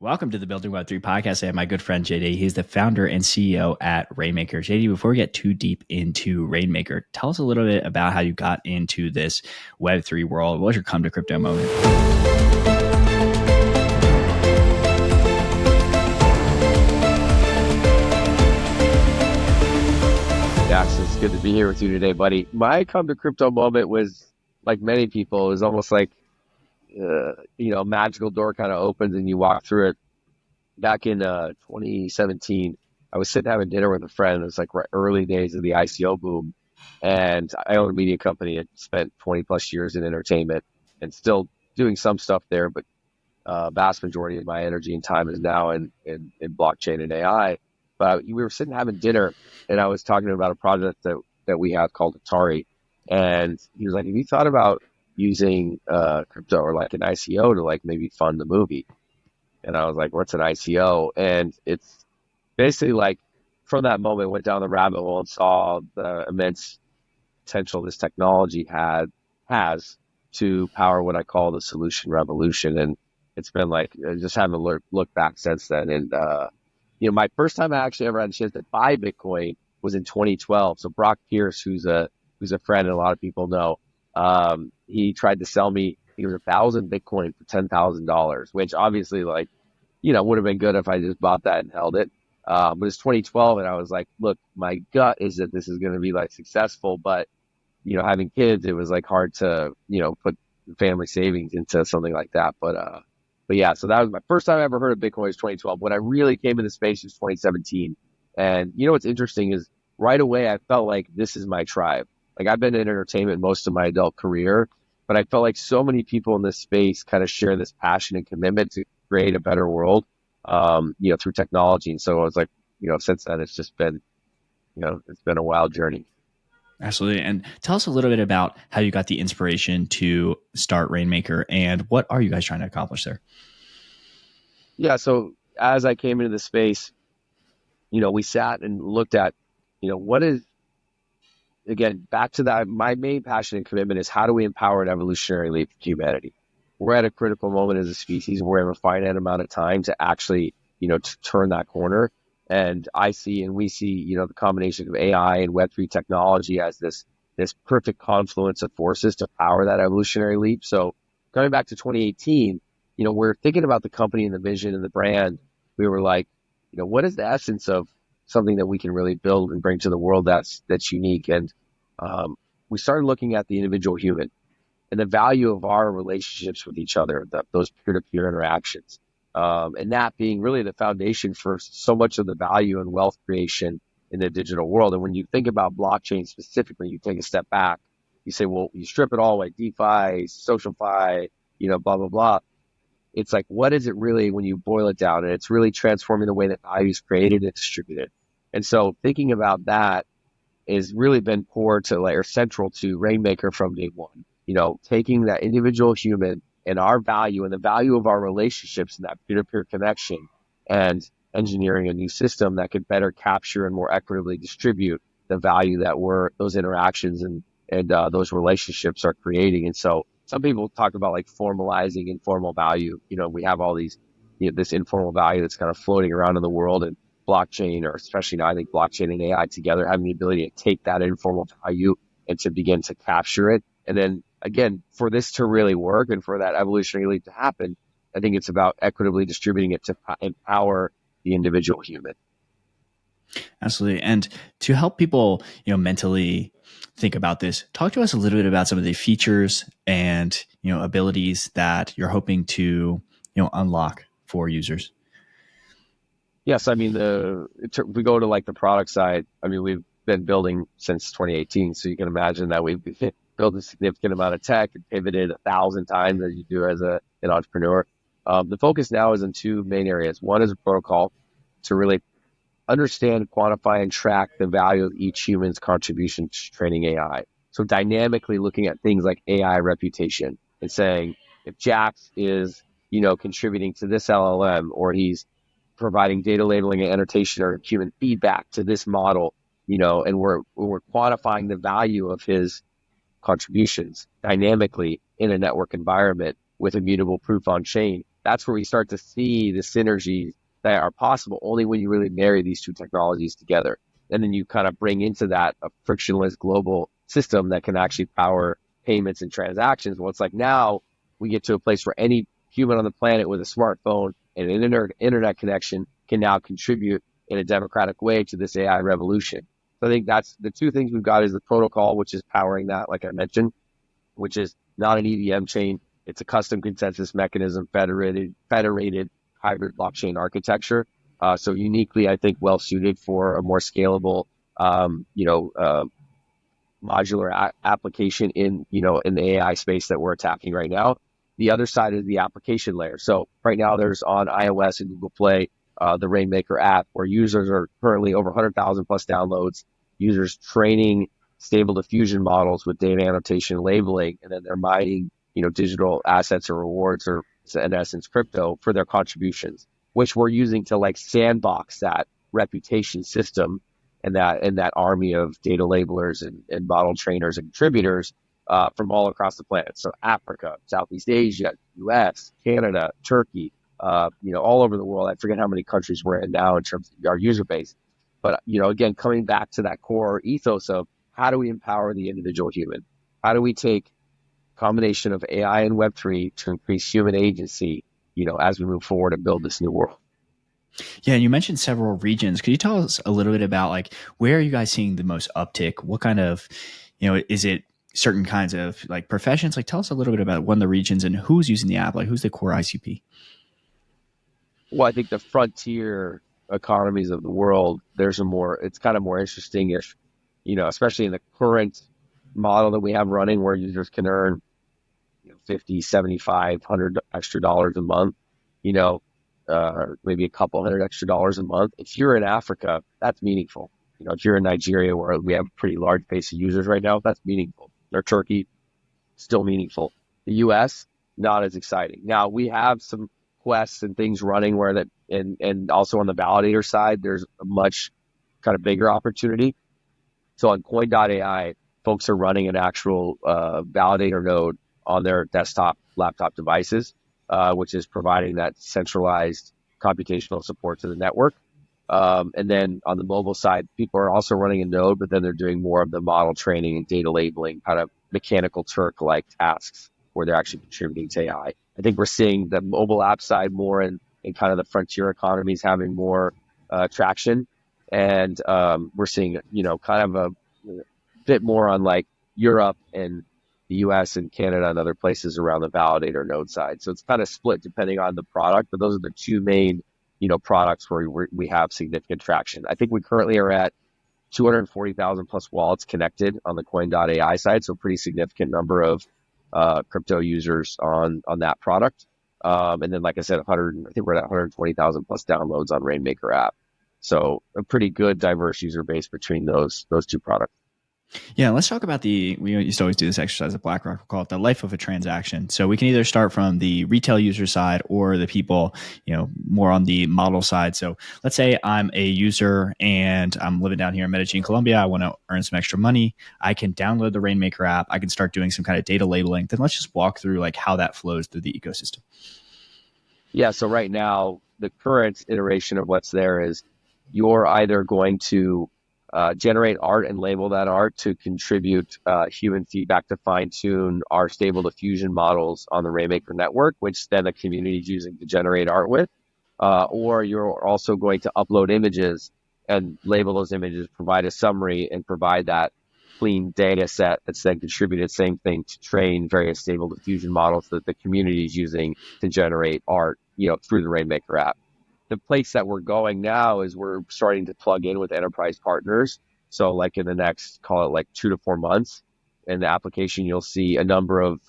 Welcome to the Building Web3 Podcast. I have my good friend JD. He's the founder and CEO at Rainmaker. JD, before we get too deep into Rainmaker, tell us a little bit about how you got into this Web3 world. What was your come to crypto moment? Jax, it's good to be here with you today, buddy. My come to crypto moment was, like many people, it was almost like a magical door kind of opens and you walk through it. Back in 2017, I was sitting having dinner with a friend. It was like early days of the ICO boom. And I own a media company and spent 20 plus years in entertainment and still doing some stuff there. But vast majority of my energy and time is now in blockchain and AI. But we were sitting having dinner and I was talking about a project that we have called Atari. And he was like, have you thought about using crypto or like an ICO to like maybe fund the movie? And I was like, what's an ICO? And it's basically like from that moment, went down the rabbit hole and saw the immense potential this technology has to power what I call the solution revolution. And it's been like, I just haven't looked back since then. And, my first time I actually ever had a chance to buy Bitcoin was in 2012. So Brock Pierce, who's a friend and a lot of people know, he tried to sell me, it was 1,000 Bitcoin for $10,000, which obviously would have been good if I just bought that and held it. But it's 2012 and I was like, look, my gut is that this is going to be like successful, but having kids, it was like hard to, put family savings into something like that. But yeah, so that was my first time I ever heard of Bitcoin was 2012. When I really came into the space was 2017. And what's interesting is right away, I felt like this is my tribe. Like I've been in entertainment most of my adult career, but I felt like so many people in this space kind of share this passion and commitment to create a better world, through technology. And so I was like, since then it's just been, it's been a wild journey. Absolutely. And tell us a little bit about how you got the inspiration to start Rainmaker and what are you guys trying to accomplish there? Yeah. So as I came into the space, we sat and looked at, what is, again, back to that, my main passion and commitment is how do we empower an evolutionary leap for humanity? We're at a critical moment as a species where we have a finite amount of time to actually, to turn that corner. And we see, the combination of AI and Web3 technology as this perfect confluence of forces to power that evolutionary leap. So going back to 2018, we're thinking about the company and the vision and the brand. We were like, what is the essence of something that we can really build and bring to the world that's unique? And we started looking at the individual human and the value of our relationships with each other, those peer-to-peer interactions. And that being really the foundation for so much of the value and wealth creation in the digital world. And when you think about blockchain specifically, you take a step back, you say, well, you strip it all away, DeFi, SocialFi, blah, blah, blah. It's like, what is it really when you boil it down? And it's really transforming the way that value is created and distributed. And so thinking about that has really been core to or central to Rainmaker from day one, taking that individual human and our value and the value of our relationships and that peer-to-peer connection and engineering a new system that could better capture and more equitably distribute the value that those interactions and those relationships are creating. And so some people talk about like formalizing informal value. We have all these, this informal value that's kind of floating around in the world, and blockchain, or especially now I think blockchain and AI together, having the ability to take that informal value and to begin to capture it. And then again, for this to really work and for that evolutionary leap to happen, I think it's about equitably distributing it to empower the individual human. Absolutely. And to help people, mentally think about this, talk to us a little bit about some of the features and, abilities that you're hoping to, unlock for users. Yes. I mean, if we go to like the product side, I mean, we've been building since 2018. So you can imagine that we've built a significant amount of tech and pivoted 1,000 times as you do as an entrepreneur. The focus now is in two main areas. One is a protocol to really understand, quantify, and track the value of each human's contribution to training AI. So dynamically looking at things like AI reputation and saying, if Jax is, contributing to this LLM, or he's providing data labeling and annotation or human feedback to this model, and we're quantifying the value of his contributions dynamically in a network environment with immutable proof on chain, that's where we start to see the synergies that are possible only when you really marry these two technologies together. And then you kind of bring into that a frictionless global system that can actually power payments and transactions. Well, it's like now we get to a place where any human on the planet with a smartphone and an internet connection can now contribute in a democratic way to this AI revolution. So I think that's the two things we've got is the protocol, which is powering that, like I mentioned, which is not an EVM chain. It's a custom consensus mechanism, federated hybrid blockchain architecture. So uniquely, I think, well suited for a more scalable, modular application in, in the AI space that we're attacking right now. The other side is the application layer. So right now there's on iOS and Google Play, the Rainmaker app where users are currently over 100,000 plus downloads, users training stable diffusion models with data annotation and labeling, and then they're mining, digital assets or rewards or in essence crypto for their contributions, which we're using to like sandbox that reputation system and that army of data labelers and model trainers and contributors from all across the planet. So Africa, Southeast Asia, US, Canada, Turkey, all over the world. I forget how many countries we're in now in terms of our user base. But, again, coming back to that core ethos of how do we empower the individual human? How do we take a combination of AI and Web3 to increase human agency, as we move forward and build this new world? Yeah, and you mentioned several regions. Could you tell us a little bit about like where are you guys seeing the most uptick? What kind of, is it certain kinds of like professions? Like tell us a little bit about one of the regions and who's using the app, like who's the core ICP? Well, I think the frontier economies of the world, it's kind of more interesting if, especially in the current model that we have running where users can earn 50, 75, 100 extra dollars a month, maybe a couple hundred extra dollars a month. If you're in Africa, that's meaningful. If you're in Nigeria where we have a pretty large base of users right now, that's meaningful. Or Turkey, still meaningful. The US, not as exciting. Now we have some quests and things running where that, and also on the validator side, there's a much kind of bigger opportunity. So on coin.ai, folks are running an actual validator node on their desktop, laptop devices, which is providing that centralized computational support to the network. And then on the mobile side, people are also running a node, but then they're doing more of the model training and data labeling, kind of mechanical Turk-like tasks where they're actually contributing to AI. I think we're seeing the mobile app side more in kind of the frontier economies having more traction. And we're seeing, kind of a bit more on like Europe and the US and Canada and other places around the validator node side. So it's kind of split depending on the product, but those are the two main, products where we have significant traction. I think we currently are at 240,000 plus wallets connected on the coin.ai side. So pretty significant number of crypto users on that product. And then, like I said, I think we're at 120,000 plus downloads on Rainmaker app. So a pretty good diverse user base between those two products. Yeah, let's talk about we used to always do this exercise at BlackRock. We call it the life of a transaction. So we can either start from the retail user side or the people, more on the model side. So let's say I'm a user and I'm living down here in Medellin, Colombia. I want to earn some extra money. I can download the Rainmaker app. I can start doing some kind of data labeling. Then let's just walk through like how that flows through the ecosystem. Yeah, so right now, the current iteration of what's there is you're either going to generate art and label that art to contribute human feedback to fine tune our stable diffusion models on the Rainmaker network, which then the community is using to generate art with. Or you're also going to upload images and label those images, provide a summary, and provide that clean data set that's then contributed, same thing, to train various stable diffusion models that the community is using to generate art, through the Rainmaker app. The place that we're going now is we're starting to plug in with enterprise partners. So like in the next, call it like 2 to 4 months, in the application, you'll see a number of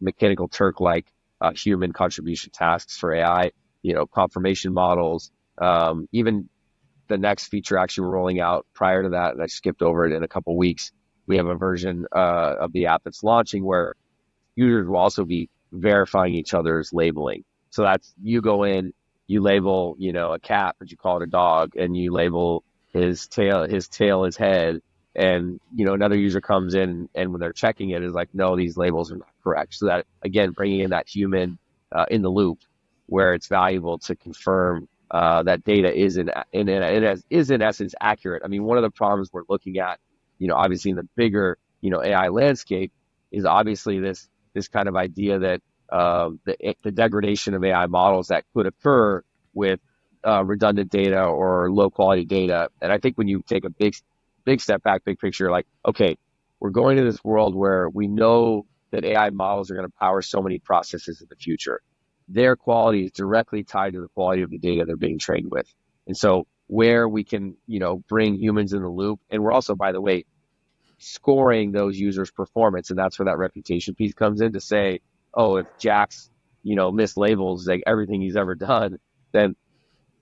mechanical Turk-like human contribution tasks for AI, confirmation models, even the next feature actually we're rolling out prior to that, and I skipped over it in a couple of weeks. We have a version of the app that's launching where users will also be verifying each other's labeling. So that's you go in, you label, a cat, but you call it a dog, and you label his tail, his head, and another user comes in and when they're checking it is like, no, these labels are not correct. So that again, bringing in that human in the loop where it's valuable to confirm that data is in essence accurate. I mean, one of the problems we're looking at, obviously in the bigger, AI landscape is obviously this kind of idea that the degradation of AI models that could occur with redundant data or low quality data. And I think when you take a big step back, big picture, like, okay, we're going to this world where we know that AI models are going to power so many processes in the future. Their quality is directly tied to the quality of the data they're being trained with. And so where we can, bring humans in the loop, and we're also, by the way, scoring those users' performance, and that's where that reputation piece comes in to say, oh, if Jax, mislabels like everything he's ever done, then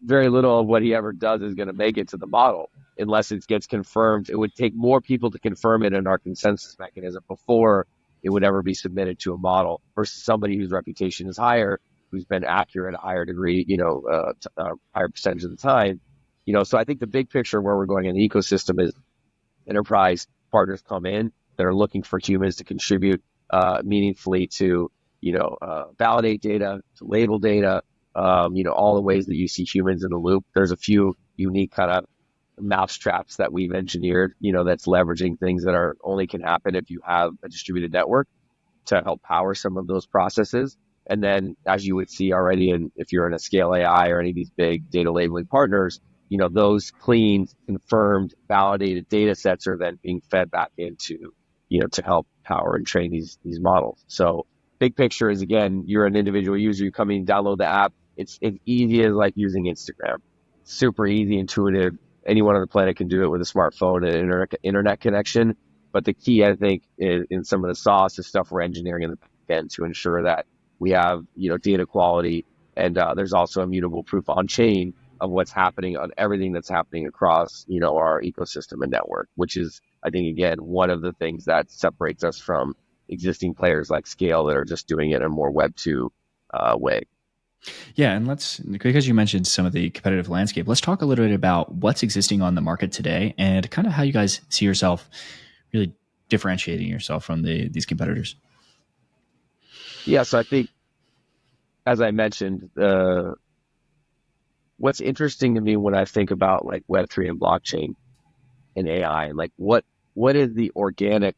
very little of what he ever does is going to make it to the model unless it gets confirmed. It would take more people to confirm it in our consensus mechanism before it would ever be submitted to a model versus somebody whose reputation is higher, who's been accurate at a higher degree, higher percentage of the time. So I think the big picture where we're going in the ecosystem is enterprise partners come in that are looking for humans to contribute meaningfully to, validate data, to label data, all the ways that you see humans in the loop. There's a few unique kind of mousetraps that we've engineered, that's leveraging things that are only can happen if you have a distributed network to help power some of those processes. And then, as you would see already, and if you're in a Scale AI or any of these big data labeling partners, those clean, confirmed, validated data sets are then being fed back into, to help power and train these models. So big picture is, again, you're an individual user, you come in, download the app. It's as easy as like using Instagram. Super easy, intuitive. Anyone on the planet can do it with a smartphone and an internet connection. But the key, I think, is in some of the sauce is stuff we're engineering in the back end to ensure that we have, data quality, and there's also immutable proof on chain of what's happening on everything that's happening across, our ecosystem and network, which is, I think, again, one of the things that separates us from existing players like Scale that are just doing it in a more Web2 way. Yeah, and because you mentioned some of the competitive landscape, let's talk a little bit about what's existing on the market today and kind of how you guys see yourself really differentiating yourself from these competitors. Yeah, so I think, as I mentioned, what's interesting to me when I think about like Web3 and blockchain and AI, and like what is the organic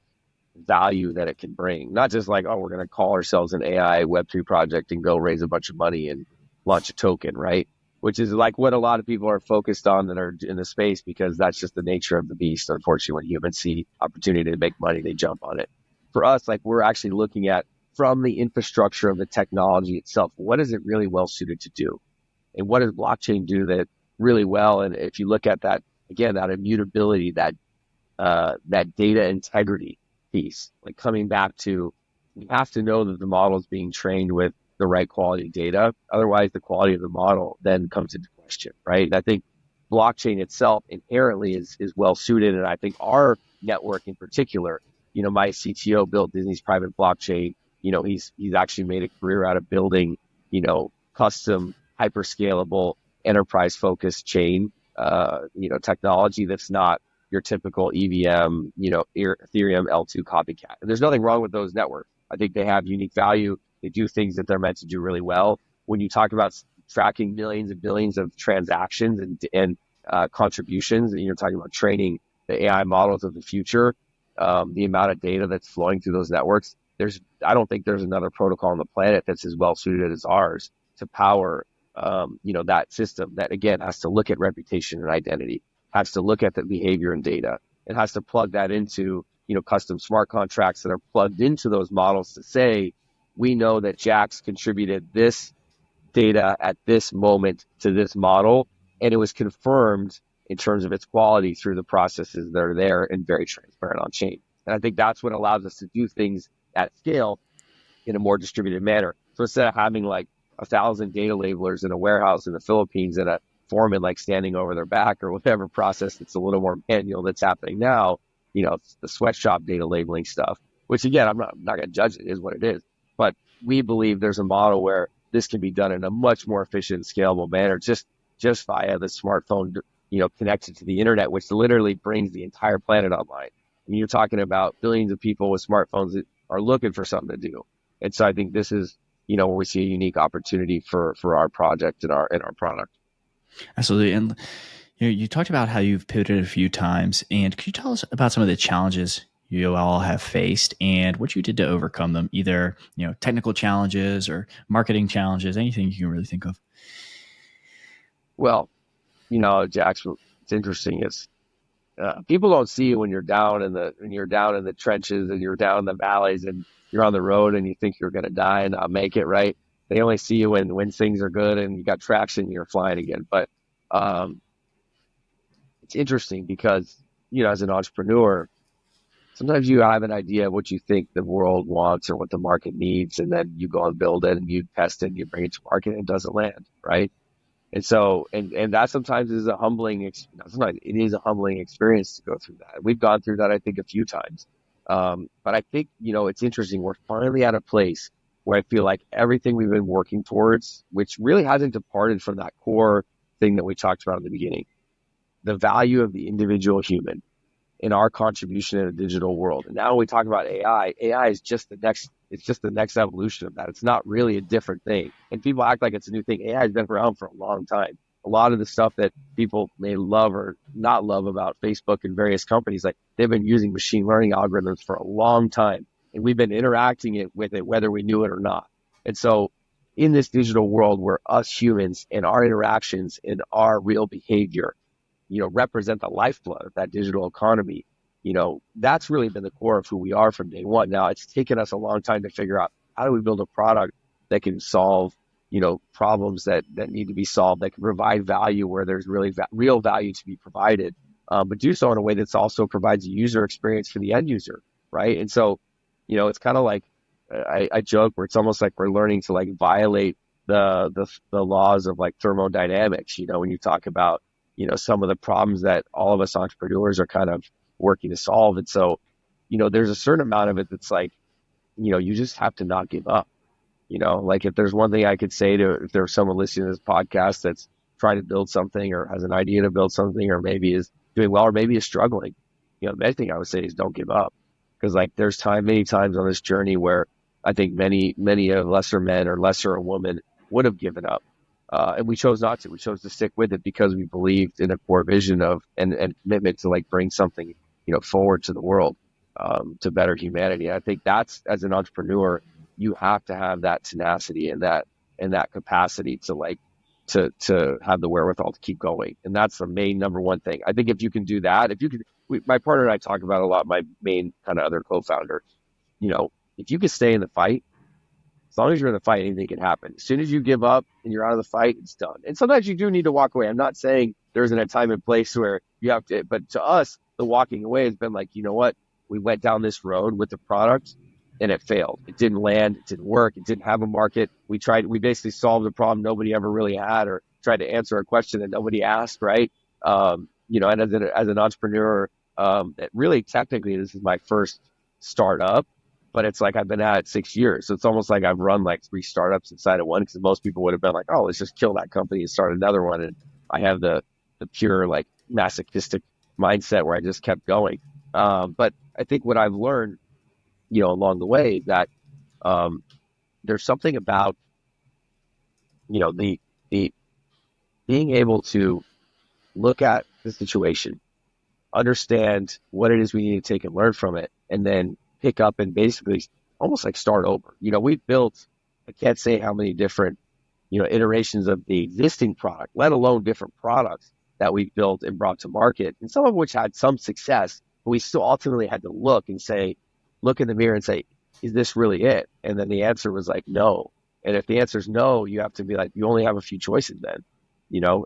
value that it can bring? Not just like, oh, we're going to call ourselves an AI Web3 project and go raise a bunch of money and launch a token, right? Which is like what a lot of people are focused on that are in the space, because that's just the nature of the beast. Unfortunately, when humans see opportunity to make money, they jump on it. For us, like, we're actually looking at, from the infrastructure of the technology itself, what is it really well suited to do? And what does blockchain do that really well? And if you look at that, again, that immutability, that data integrity piece, like coming back to, we have to know that the model is being trained with the right quality data. Otherwise, the quality of the model then comes into question, right? And I think blockchain itself inherently is well suited. And I think our network in particular, my CTO built Disney's private blockchain. He's actually made a career out of building, custom, hyper scalable, enterprise focused chain, technology that's not your typical EVM, Ethereum L2 copycat. And there's nothing wrong with those networks. I think they have unique value. They do things that they're meant to do really well. When you talk about tracking millions and billions of transactions and contributions, and you're talking about training the AI models of the future, the amount of data that's flowing through those networks, I don't think there's another protocol on the planet that's as well suited as ours to power, that system that, again, has to look at reputation and identity, has to look at the behavior and data. It has to plug that into, custom smart contracts that are plugged into those models to say, we know that Jax contributed this data at this moment to this model, and it was confirmed in terms of its quality through the processes that are there and very transparent on chain. And I think that's what allows us to do things at scale in a more distributed manner. So instead of having like 1,000 data labelers in a warehouse in the Philippines and a foreman like standing over their back or whatever process that's a little more manual that's happening now, the sweatshop data labeling stuff, which, again, I'm not going to judge it, is what it is. But we believe there's a model where this can be done in a much more efficient, scalable manner, just via the smartphone, connected to the internet, which literally brings the entire planet online. I mean, you're talking about billions of people with smartphones that are looking for something to do. And so I think this is where we see a unique opportunity for our project and our product. Absolutely. And you talked about how you've pivoted a few times, and could you tell us about some of the challenges you all have faced and what you did to overcome them? Either technical challenges or marketing challenges, anything you can really think of. Well, Jax, it's interesting. It's people don't see you when you're down in the trenches and you're down in the valleys and you're on the road and you think you're going to die and not make it, right. They only see you when things are good and you got traction and you're flying again. But um, it's interesting because as an entrepreneur, sometimes you have an idea of what you think the world wants or what the market needs, and then you go and build it and you test it and you bring it to market and it doesn't land, right. And so, and that sometimes is a sometimes it is a humbling experience to go through that. We've gone through that, I think, a few times. But I think, it's interesting. We're finally at a place where I feel like everything we've been working towards, which really hasn't departed from that core thing that we talked about in the beginning, the value of the individual human in our contribution in a digital world. And now when we talk about AI is just the next evolution of that. It's not really a different thing. And people act like it's a new thing. AI has been around for a long time. A lot of the stuff that people may love or not love about Facebook and various companies, like they've been using machine learning algorithms for a long time. And we've been interacting with it, whether we knew it or not. And so in this digital world where us humans and our interactions and our real behavior represent the lifeblood of that digital economy, that's really been the core of who we are from day one. Now, it's taken us a long time to figure out how do we build a product that can solve, problems that need to be solved, that can provide value where there's really real value to be provided, but do so in a way that's also provides a user experience for the end user, right? And so, it's kind of like I joke where it's almost like we're learning to like violate the laws of like thermodynamics, when you talk about some of the problems that all of us entrepreneurs are kind of working to solve. And so, there's a certain amount of it that's like, you just have to not give up. Like if there's one thing I could say to, if there's someone listening to this podcast that's trying to build something or has an idea to build something or maybe is doing well or maybe is struggling, the main thing I would say is don't give up. Because like there's many times on this journey where I think many of lesser men or lesser women would have given up. And we chose not to. We chose to stick with it because we believed in a core vision of and commitment to like bring something, forward to the world, to better humanity. And I think that's, as an entrepreneur, you have to have that tenacity and that capacity to like to have the wherewithal to keep going. And that's the main number one thing. I think if you can do that, if you can, my partner and I talk about a lot, my main kind of other co-founder, if you can stay in the fight, as long as you're in the fight, anything can happen. As soon as you give up and you're out of the fight, it's done. And sometimes you do need to walk away. I'm not saying there isn't a time and place where you have to, but to us, the walking away has been like, you know what? We went down this road with the product and it failed. It didn't land. It didn't work. It didn't have a market. We basically solved a problem nobody ever really had or tried to answer a question that nobody asked, right? And as an entrepreneur, really technically, this is my first startup, but it's like I've been at it 6 years. So it's almost like I've run like 3 startups inside of one, because most people would have been like, oh, let's just kill that company and start another one. And I have the pure like masochistic mindset where I just kept going. But I think what I've learned, along the way, that um, there's something about, the being able to look at the situation, understand what it is we need to take and learn from it, and then pick up and basically almost like start over. We've built, I can't say how many different, iterations of the existing product, let alone different products that we've built and brought to market, and some of which had some success, but we still ultimately had to look in the mirror and say, is this really it? And then the answer was like, no. And if the answer is no, you have to be like, you only have a few choices then,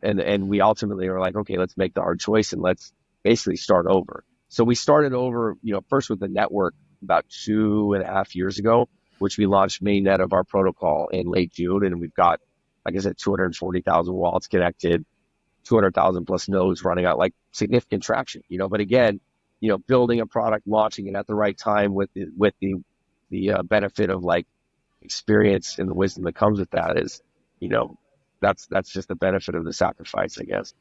and we ultimately were like, okay, let's make the hard choice and let's basically start over. So we started over, first with the network about 2.5 years ago, which we launched mainnet of our protocol in late June. And we've got, like I said, 240,000 wallets connected, 200,000 plus nodes running out, like significant traction, but again, building a product, launching it at the right time with the benefit of like experience and the wisdom that comes with that is, you know, that's just the benefit of the sacrifice, I guess.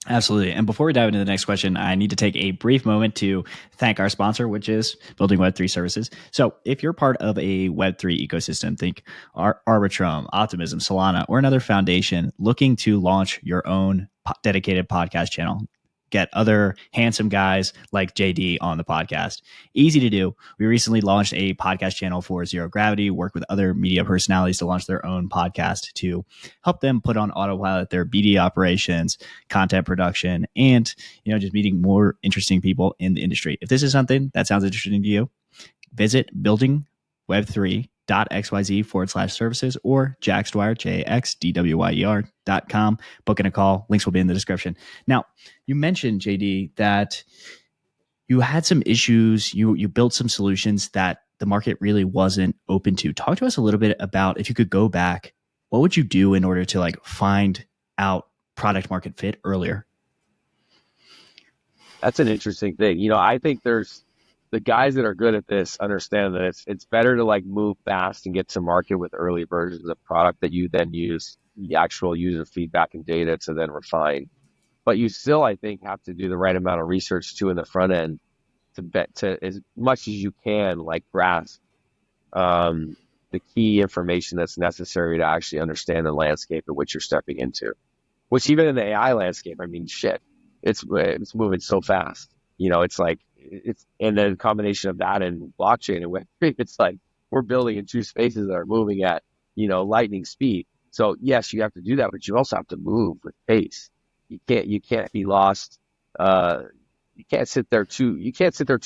Absolutely. And before we dive into the next question, I need to take a brief moment to thank our sponsor, which is Building Web3 Services. So, if you're part of a Web3 ecosystem, think Arbitrum, Optimism, Solana, or another foundation looking to launch your own dedicated podcast channel, get other handsome guys like JD on the podcast. Easy to do. We recently launched a podcast channel for Zero Gravity, work with other media personalities to launch their own podcast to help them put on autopilot their BD operations, content production, and just meeting more interesting people in the industry. If this is something that sounds interesting to you, visit buildingweb3.xyz/services or Jax Dwyer, JaxDwyer.com. Booking a call. Links will be in the description. Now, you mentioned, JD, that you had some issues. You built some solutions that the market really wasn't open to. Talk to us a little bit about, if you could go back, what would you do in order to find out product market fit earlier? That's an interesting thing. I think there's the guys that are good at this understand that it's better to move fast and get to market with early versions of product that you then use the actual user feedback and data to then refine. But you still, I think, have to do the right amount of research too in the front end to bet to as much as you can grasp the key information that's necessary to actually understand the landscape in which you're stepping into. Which even in the AI landscape, I mean, shit, it's moving so fast. It's and then a combination of that and blockchain and Web3, it's like we're building in two spaces that are moving at lightning speed. So yes, you have to do that, but you also have to move with pace. You can't be lost. You can't sit there too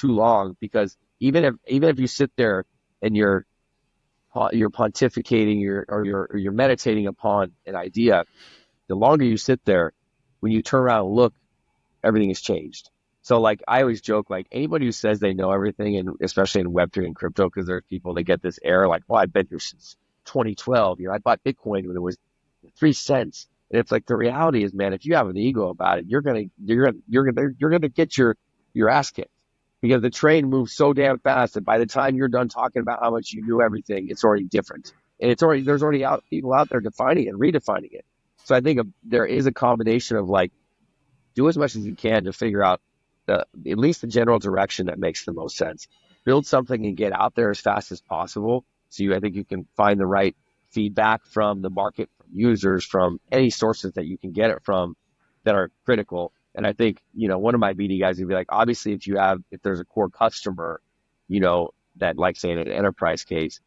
long, because even if you sit there and you're pontificating you're meditating upon an idea, the longer you sit there, when you turn around and look, everything has changed. So I always joke, anybody who says they know everything, and especially in Web3 and crypto, because there's people that get this air well, I've been here since 2012. I bought Bitcoin when it was 3 cents. And it's the reality is, man, if you have an ego about it, you're gonna get your ass kicked, because the train moves so damn fast that by the time you're done talking about how much you knew everything, it's already different. And there's already people out there defining it and redefining it. So I think there is a combination of do as much as you can to figure out at least the general direction that makes the most sense. Build something and get out there as fast as possible. So I think you can find the right feedback from the market, from users, from any sources that you can get it from that are critical. And I think, one of my BD guys would be obviously if there's a core customer, that say in an enterprise case,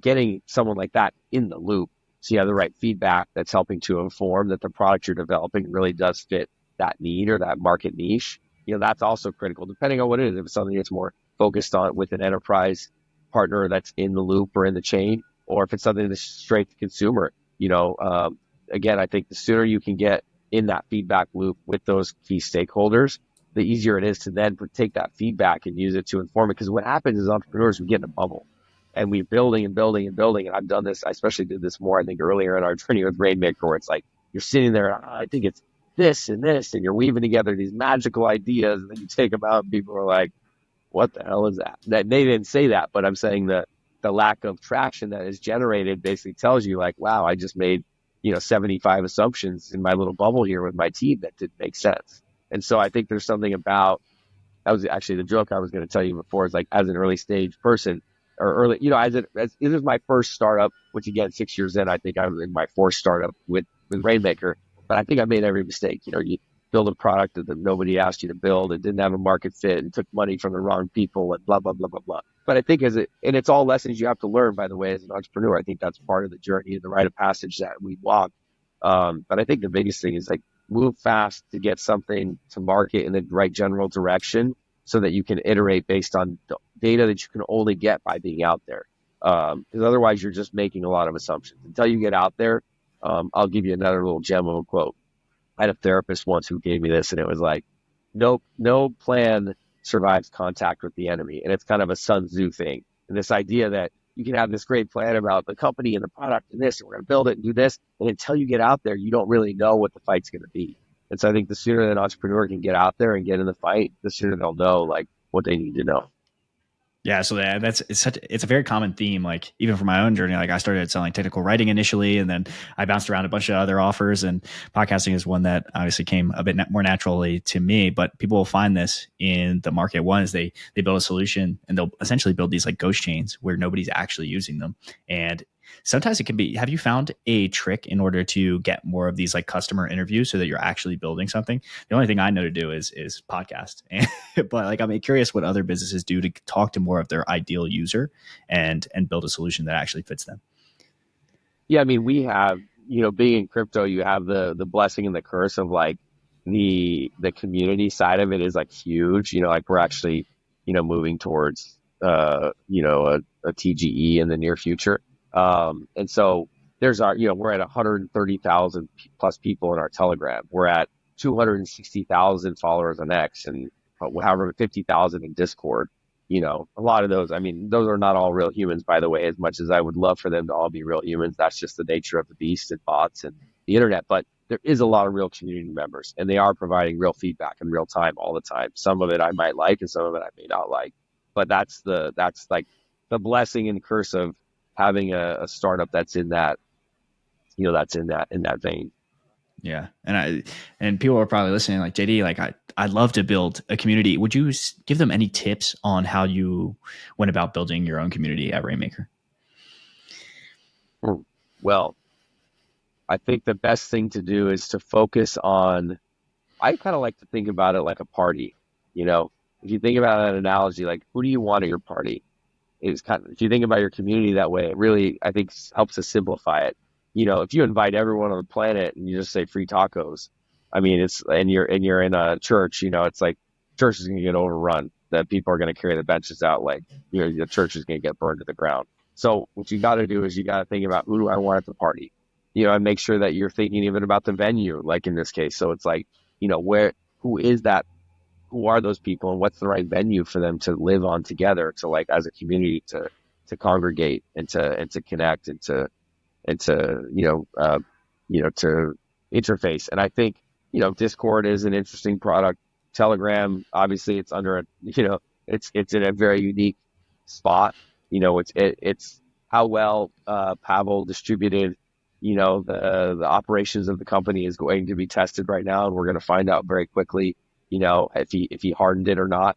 getting someone like that in the loop, so you have the right feedback that's helping to inform that the product you're developing really does fit that need or that market niche. That's also critical, depending on what it is. If it's something that's more focused on with an enterprise partner that's in the loop or in the chain, or if it's something that's straight to consumer. Again, I think the sooner you can get in that feedback loop with those key stakeholders, the easier it is to then take that feedback and use it to inform it. Because what happens is entrepreneurs, we get in a bubble and we're building and building and building. And I've done this, I especially did this more, I think, earlier in our journey with Rainmaker, where it's you're sitting there, I think it's this and this, and you're weaving together these magical ideas, and then you take them out and people are what the hell is that? They didn't say that, but I'm saying that the lack of traction that is generated basically tells you wow, I just made 75 assumptions in my little bubble here with my team that didn't make sense. And so I think there's something about, that was actually the joke I was going to tell you before, is as an early stage person, or early, as this is my first startup, which again, 6 years in, I think I'm in my fourth startup with Rainmaker, but I think I made every mistake. You build a product that nobody asked you to build, it didn't have a market fit, and took money from the wrong people, and blah, blah, blah, blah, blah. But I think and it's all lessons you have to learn, by the way, as an entrepreneur. I think that's part of the journey and the rite of passage that we walk. But I think the biggest thing is move fast to get something to market in the right general direction, so that you can iterate based on the data that you can only get by being out there. Because otherwise you're just making a lot of assumptions until you get out there. I'll give you another little gem of a quote. I had a therapist once who gave me this, and it was no plan survives contact with the enemy. And it's kind of a Sun Tzu thing. And this idea that you can have this great plan about the company and the product and this, and we're going to build it and do this. And until you get out there, you don't really know what the fight's going to be. And so I think the sooner an entrepreneur can get out there and get in the fight, the sooner they'll know what they need to know. Yeah, so it's a very common theme. Like even for my own journey, like I started selling technical writing initially, and then I bounced around a bunch of other offers. And podcasting is one that obviously came a bit more naturally to me. But people will find this in the market. One is they build a solution, and they'll essentially build these like ghost chains where nobody's actually using them. And sometimes it can be. Have you found a trick in order to get more of these like customer interviews so that you're actually building something? The only thing I know to do is podcast. But like I'm curious what other businesses do to talk to more of their ideal user and build a solution that actually fits them. Yeah, I mean, we have, being in crypto, you have the blessing and the curse of like the community side of it is like huge. Like we're actually, moving towards a TGE in the near future. And so there's we're at 130,000 plus people in our Telegram. We're at 260,000 followers on X and however 50,000 in Discord. A lot of those, I mean, those are not all real humans, by the way, as much as I would love for them to all be real humans. That's just the nature of the beast and bots and the internet. But there is a lot of real community members, and they are providing real feedback in real time all the time. Some of it I might like, and some of it I may not like. But that's like the blessing and curse of having a startup that's in that, that's in that vein. Yeah, and people are probably listening like JD, like I'd love to build a community. Would you give them any tips on how you went about building your own community at Rainmaker? Well, I think the best thing to do is to focus on. I kind of like to think about it like a party. You know, if you think about an analogy, like who do you want at your party? It's kind of, if you think about your community that way, it really, I think, helps to simplify it. If you invite everyone on the planet and you just say free tacos, I mean, and you're in a church, it's like church is going to get overrun. That people are going to carry the benches out, like the church is going to get burned to the ground. So what you got to do is you got to think about who do I want at the party, and make sure that you're thinking even about the venue, like in this case. So it's like, who is that, who are those people, and what's the right venue for them to live on together, to like as a community to congregate and to connect and to interface. And I think Discord is an interesting product. Telegram, obviously, it's under a it's in a very unique spot. It's how well Pavel distributed the operations of the company is going to be tested right now, and we're going to find out very quickly if he hardened it or not.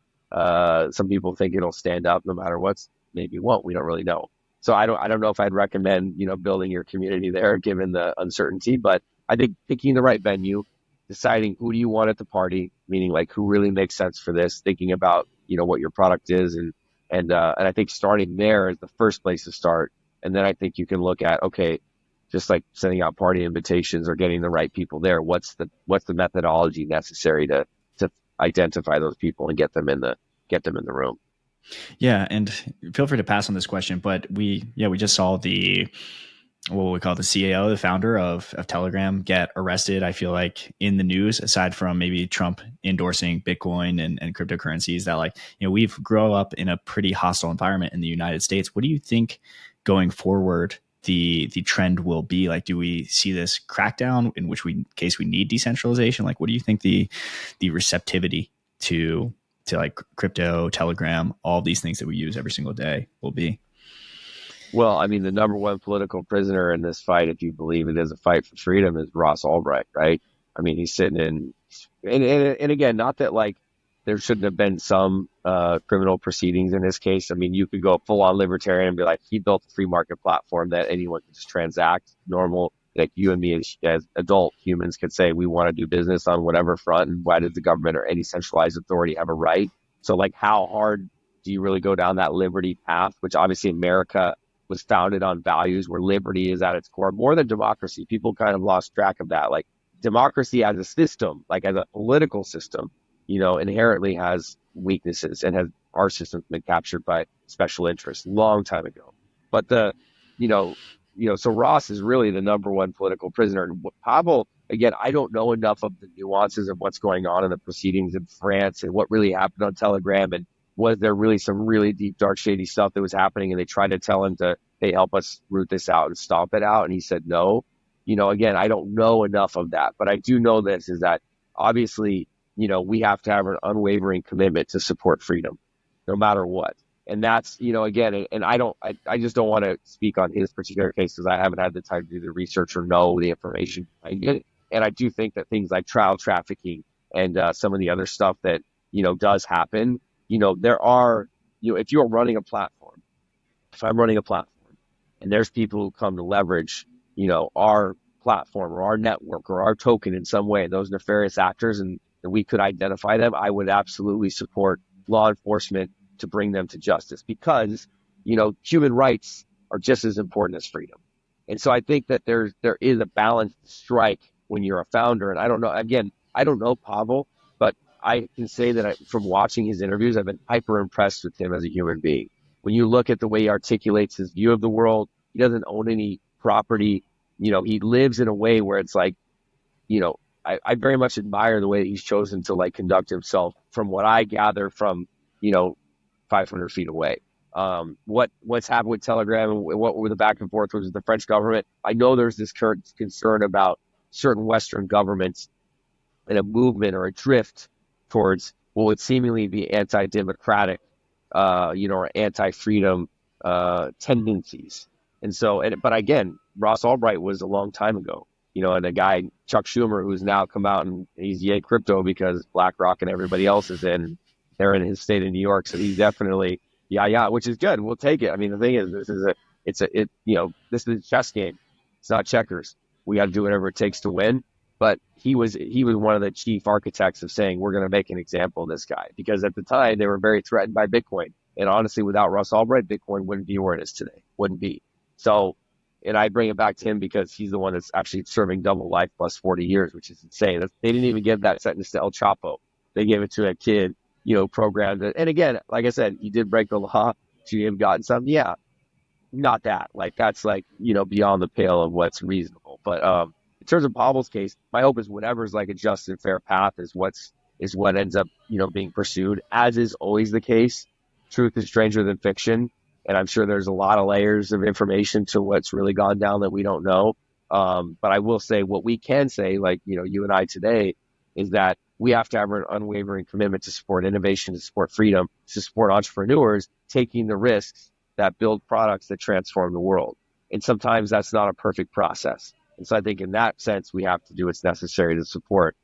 Some people think it'll stand up no matter what. Maybe it won't. We don't really know. So I don't know if I'd recommend building your community there given the uncertainty, but I think picking the right venue, deciding who do you want at the party, meaning like who really makes sense for this, thinking about what your product is, and I think starting there is the first place to start. And then I think you can look at, okay, just like sending out party invitations or getting the right people there. What's the methodology necessary to identify those people and get them in the room? Yeah, and feel free to pass on this question, but we just saw the what we call the CEO, the founder of Telegram, get arrested. I feel like in the news, aside from maybe Trump endorsing Bitcoin and cryptocurrencies, that like we've grown up in a pretty hostile environment in the United States. What do you think going forward the trend will be? Like, do we see this crackdown in which case we need decentralization? Like, what do you think the receptivity to like crypto, Telegram, all these things that we use every single day will be? Well, I mean, the number one political prisoner in this fight, if you believe it is a fight for freedom, is Ross Ulbricht, right? I mean, he's sitting in, and again, not that like there shouldn't have been some criminal proceedings in his case. I mean, you could go full on libertarian and be like, he built a free market platform that anyone can just transact. Normal, like you and me as adult humans could say we want to do business on whatever front, and why does the government or any centralized authority have a right? So like, how hard do you really go down that liberty path, which obviously America was founded on values where liberty is at its core, more than democracy. People kind of lost track of that. Like democracy as a system, like as a political system, inherently has weaknesses, and has our system's been captured by special interests long time ago. But so Ross is really the number one political prisoner. And Pavel, again, I don't know enough of the nuances of what's going on in the proceedings in France and what really happened on Telegram, and was there really some really deep, dark, shady stuff that was happening, and they tried to tell him to, hey, help us root this out and stomp it out, and he said no. Again, I don't know enough of that, but I do know this is that obviously, we have to have an unwavering commitment to support freedom, no matter what. And that's, again, and I just don't want to speak on his particular case because I haven't had the time to do the research or know the information behind it. And I do think that things like child trafficking and some of the other stuff that, does happen, there are, if you're running a platform, if I'm running a platform and there's people who come to leverage, our platform or our network or our token in some way, those nefarious actors, and we could identify them, I would absolutely support law enforcement to bring them to justice because, human rights are just as important as freedom. And so I think that there is a balance to strike when you're a founder. And I don't know, again, I don't know Pavel, but I can say that from watching his interviews, I've been hyper impressed with him as a human being. When you look at the way he articulates his view of the world, he doesn't own any property. He lives in a way where it's like, I very much admire the way that he's chosen to like conduct himself from what I gather from, you know, 500 feet away. What's happened with Telegram and what were the back and forth with the French government? I know there's this current concern about certain Western governments and a movement or a drift towards what would seemingly be anti-democratic, or anti-freedom tendencies. And so, but again, Ross Albright was a long time ago, and a guy, Chuck Schumer, who's now come out and he's yay crypto because BlackRock and everybody else is in, they're in his state of New York. So he's definitely, yeah, which is good. We'll take it. I mean, the thing is, this is a chess game. It's not checkers. We got to do whatever it takes to win. But he was one of the chief architects of saying, we're going to make an example of this guy, because at the time they were very threatened by Bitcoin. And honestly, without Russ Albright, Bitcoin wouldn't be where it is today. Wouldn't be. So, and I bring it back to him because he's the one that's actually serving double life plus 40 years, which is insane. They didn't even give that sentence to El Chapo. They gave it to a kid, programmed it. And again, like I said, he did break the law. Should he have gotten something? Yeah, not that. Like that's like, beyond the pale of what's reasonable. But in terms of Pavel's case, my hope is whatever's like a just and fair path is what ends up, being pursued, as is always the case. Truth is stranger than fiction. And I'm sure there's a lot of layers of information to what's really gone down that we don't know. But I will say what we can say, like, you and I today, is that we have to have an unwavering commitment to support innovation, to support freedom, to support entrepreneurs taking the risks that build products that transform the world. And sometimes that's not a perfect process. And so I think in that sense, we have to do what's necessary to support,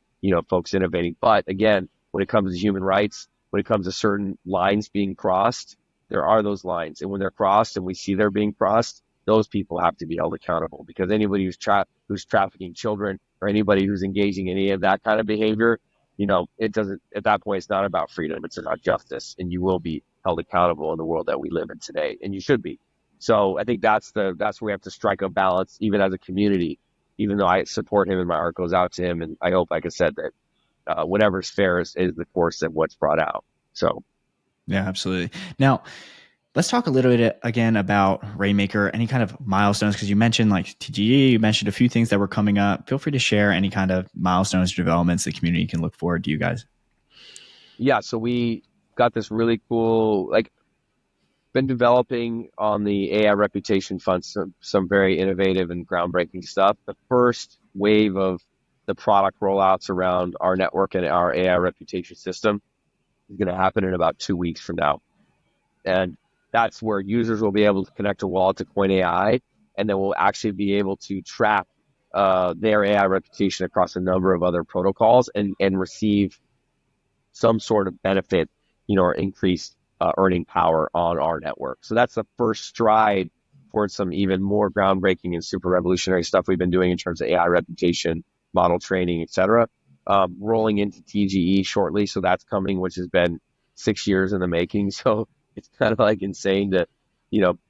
folks innovating. But again, when it comes to human rights, when it comes to certain lines being crossed, there are those lines. And when they're crossed and we see they're being crossed, those people have to be held accountable, because anybody who's trafficking children or anybody who's engaging in any of that kind of behavior, it doesn't, at that point, it's not about freedom. It's about justice, and you will be held accountable in the world that we live in today. And you should be. So I think that's where we have to strike a balance, even as a community, even though I support him and my heart goes out to him. And I hope, like I said, that whatever's fair is the course of what's brought out. So. Yeah, absolutely. Now, let's talk a little bit again about Rainmaker, any kind of milestones, because you mentioned like TGE, you mentioned a few things that were coming up. Feel free to share any kind of milestones or developments the community can look forward to, you guys. Yeah, so we got this really cool, like, been developing on the AI reputation fund some very innovative and groundbreaking stuff. The first wave of the product rollouts around our network and our AI reputation system is going to happen in about 2 weeks from now. And that's where users will be able to connect a wallet to Coin AI, and then we'll actually be able to track their AI reputation across a number of other protocols and receive some sort of benefit, or increased earning power on our network. So that's the first stride towards some even more groundbreaking and super revolutionary stuff we've been doing in terms of AI reputation, model training, et cetera. Rolling into TGE shortly. So that's coming, which has been 6 years in the making. So it's kind of like insane to,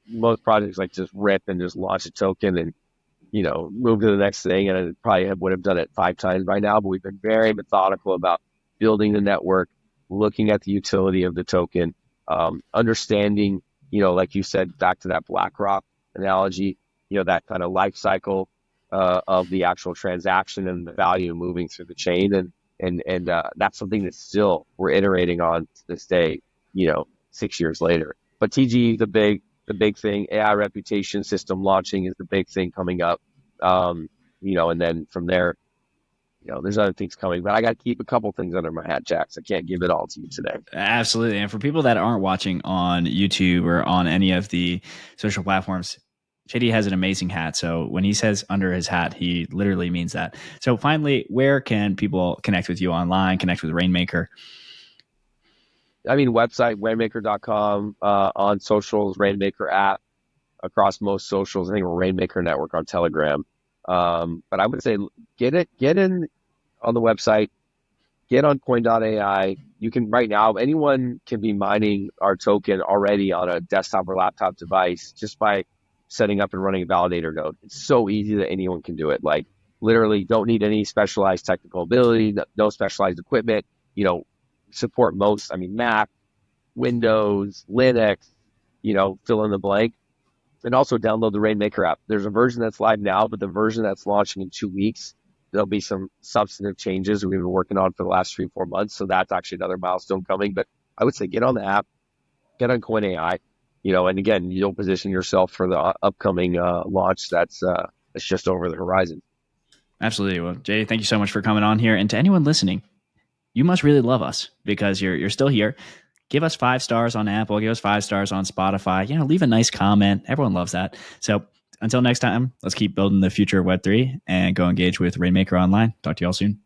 most projects like just rip and just launch a token and, move to the next thing. And I probably would have done it 5 times by now, but we've been very methodical about building the network, looking at the utility of the token, understanding, like you said, back to that BlackRock analogy, that kind of life cycle of the actual transaction and the value moving through the chain. And that's something that still we're iterating on to this day, 6 years later. But TG, the big thing, AI reputation system launching is the big thing coming up. And then from there, there's other things coming, but I got to keep a couple things under my hat, Jax. I can't give it all to you today. Absolutely. And for people that aren't watching on YouTube or on any of the social platforms, JD has an amazing hat. So when he says under his hat, he literally means that. So finally, where can people connect with you online, connect with Rainmaker? I mean, website, rainmaker.com, on socials, Rainmaker app, across most socials. I think we're Rainmaker Network on Telegram. But I would say get in on the website, get on coin.ai. You can right now, anyone can be mining our token already on a desktop or laptop device just by setting up and running a validator node. It's so easy that anyone can do it. Like literally don't need any specialized technical ability, no specialized equipment, support most, I mean, Mac, Windows, Linux, fill in the blank. And also download the Rainmaker app. There's a version that's live now, but the version that's launching in 2 weeks, there'll be some substantive changes we've been working on for the last 3 or 4 months. So that's actually another milestone coming. But I would say get on the app, get on Coin AI, and again, you'll position yourself for the upcoming launch that's just over the horizon. Absolutely. Well, Jay, thank you so much for coming on here. And to anyone listening, you must really love us because you're still here. Give us 5 stars on Apple. Give us 5 stars on Spotify. Leave a nice comment. Everyone loves that. So until next time, let's keep building the future of Web3 and go engage with Rainmaker Online. Talk to you all soon.